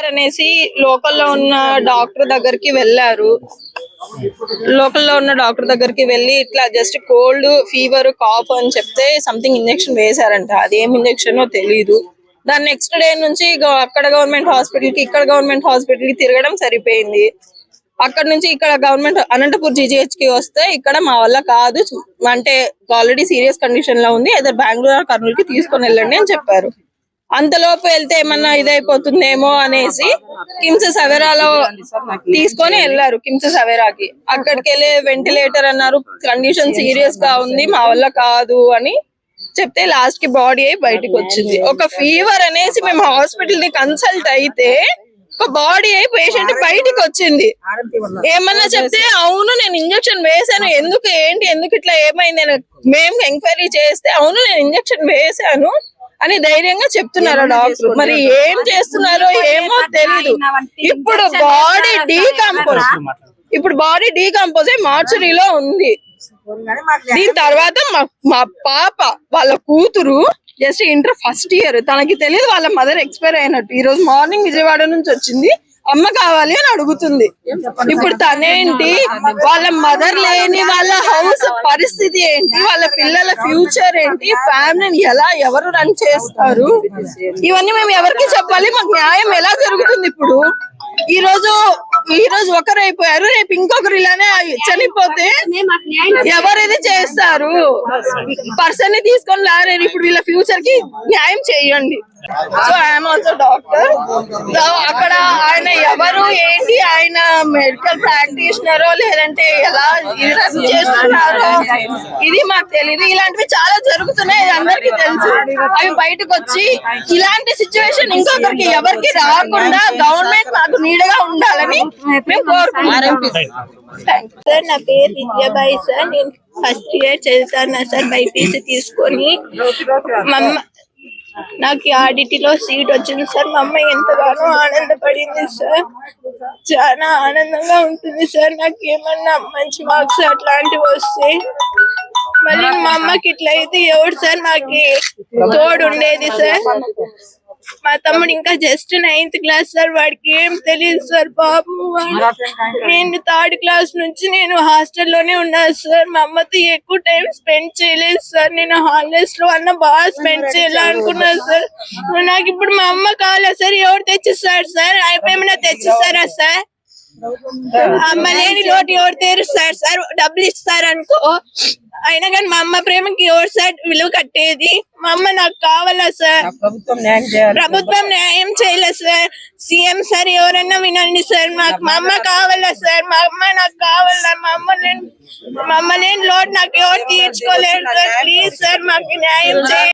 అనేసి లోకల్లో ఉన్న డాక్టర్ దగ్గరికి వెళ్ళారు. లోకల్లో ఉన్న డాక్టర్ దగ్గరికి వెళ్ళి ఇట్లా జస్ట్ కోల్డ్ ఫీవర్ కాఫ్ అని చెప్తే సంథింగ్ ఇంజెక్షన్ వేశారంట. అది ఏం ఇంజెక్షన్ తెలీదు. దాని నెక్స్ట్ డే నుంచి అక్కడ గవర్నమెంట్ హాస్పిటల్ కి ఇక్కడ గవర్నమెంట్ హాస్పిటల్ కి తిరగడం సరిపోయింది. అక్కడ నుంచి ఇక్కడ గవర్నమెంట్ అనంతపూర్ జీజీహెచ్ కి వస్తే ఇక్కడ మా వల్ల కాదు, అంటే ఆల్రెడీ సీరియస్ కండిషన్ లో ఉంది, ఏదో బెంగళూరు కర్నూలు కి తీసుకొని వెళ్ళండి అని చెప్పారు. అంతలోపు వెళ్తే ఏమన్నా ఇదైపోతుందేమో అనేసి కిమ్స్ సవేరాలో తీసుకొని వెళ్ళారు. కిమ్స్ సవేరాకి అక్కడికి వెళ్ళి వెంటిలేటర్ అన్నారు, కండిషన్ సీరియస్ గా ఉంది, మా వల్ల కాదు అని చెప్తే లాస్ట్ కి బాడీ అయి బయటకు వచ్చింది. ఒక ఫీవర్ అనేసి మేము హాస్పిటల్ ని కన్సల్ట్ అయితే ఒక బాడీ అయి పేషెంట్ బయటికి వచ్చింది. ఏమన్నా చెప్తే అవును నేను ఇంజక్షన్ వేసాను, ఎందుకు ఏంటి ఎందుకు ఇట్లా ఏమైంది మేము ఎంక్వైరీ చేస్తే అవును నేను ఇంజక్షన్ వేసాను అని ధైర్యంగా చెప్తున్నారు డాక్టర్. మరి ఏం చేస్తున్నారో ఏమో తెలీదు. ఇప్పుడు బాడీ డీకంపోజ్ అయి మార్చరీలో ఉంది. దీని తర్వాత మా పాప వాళ్ళ కూతురు జస్ట్ ఇంటర్ ఫస్ట్ ఇయర్, తనకి తెలియదు వాళ్ళ మదర్ ఎక్స్పైర్ అయినట్టు. ఈ రోజు మార్నింగ్ విజయవాడ నుంచి వచ్చింది, అమ్మ కావాలి అని అడుగుతుంది. ఇప్పుడు తనేంటి, వాళ్ళ మదర్ లేని వాళ్ళ హౌస్ పరిస్థితి ఏంటి, వాళ్ళ పిల్లల ఫ్యూచర్ ఏంటి, ఫ్యామిలీని ఎవరు రన్ చేస్తారు, ఇవన్నీ మేము ఎవరికి చెప్పాలి? మాకు న్యాయం ఎలా జరుగుతుంది? ఇప్పుడు ఈ రోజు ఒకరు అయిపోయారు, రేపు ఇంకొకరు ఇలానే చనిపోతే ఎవరు ఇది చేస్తారు? పర్సన్ ని తీసుకొని లారేరు. ఇప్పుడు వీళ్ళ ఫ్యూచర్ కి న్యాయం చేయండి. So I'm also doctor. అక్కడ ఆయన ఎవరు ఏంటి, ఆయన మెడికల్ ప్రాక్టీషనరో లేదంటే ఎలా రన్ చేస్తున్నారో ఇది మాకు తెలియదు. ఇలాంటివి చాలా జరుగుతున్నాయి, అందరికి తెలుసు. అవి బయటకు వచ్చి ఇలాంటి సిచ్యువేషన్ ఇంకొకరికి ఎవరికి రాకుండా గవర్నమెంట్ మాకు నీడగా ఉండాలని మేము కోరుకుంటున్నాం. సార్ నా పేరు విద్యాబాయి సార్, నేను ఫస్ట్ ఇయర్ చదువుతాను సార్ బైపీసీ తీసుకొని. నాకు ఆడిటీలో సీట్ వచ్చింది సార్. మా అమ్మ ఎంతగానో ఆనందపడింది సార్, చాలా ఆనందంగా ఉంటుంది సార్. నాకు ఏమన్నా మంచి మార్క్స్ అట్లాంటివి వస్తే మళ్ళీ మా అమ్మకి ఇట్లా అయితే ఎవరు సార్ నాకు తోడు ఉండేది సార్? మా తమ్ముడు ఇంకా జస్ట్ 9th క్లాస్ సార్, వాడికి ఏం తెలియదు సార్ పాపం. నేను 3rd క్లాస్ నుంచి నేను హాస్టల్లోనే ఉన్నాను సార్. మా అమ్మతో ఎక్కువ టైం స్పెండ్ చేయలేదు సార్. నేను హాలిడేస్ లో అన్న బాగా స్పెండ్ చేయాలనుకున్నాను సార్. నాకు ఇప్పుడు మా అమ్మ కావాలా సార్? ఎవరు తెచ్చిస్తారు సార్? అయిపోయినా తెచ్చిస్తారా సార్? అమ్మ లేని లోటు ఎవరు తీరుస్తారు సార్? డబ్బులు ఇస్తారనుకో, అయినా కానీ మా అమ్మ ప్రేమకి ఎవరు సార్ విలువ కట్టేది? మా అమ్మ నాకు కావాలా సార్? ప్రభుత్వం న్యాయం చేయలేదు సార్. సీఎం సార్ ఎవరైనా వినండి సార్, మాకు మా అమ్మ కావాలా సార్? మా అమ్మ నాకు కావాలా? మా అమ్మ లేని లోటు నాకు ఎవరు తీర్చుకోలేరు సార్. ప్లీజ్ సార్ మాకు న్యాయం చేయండి.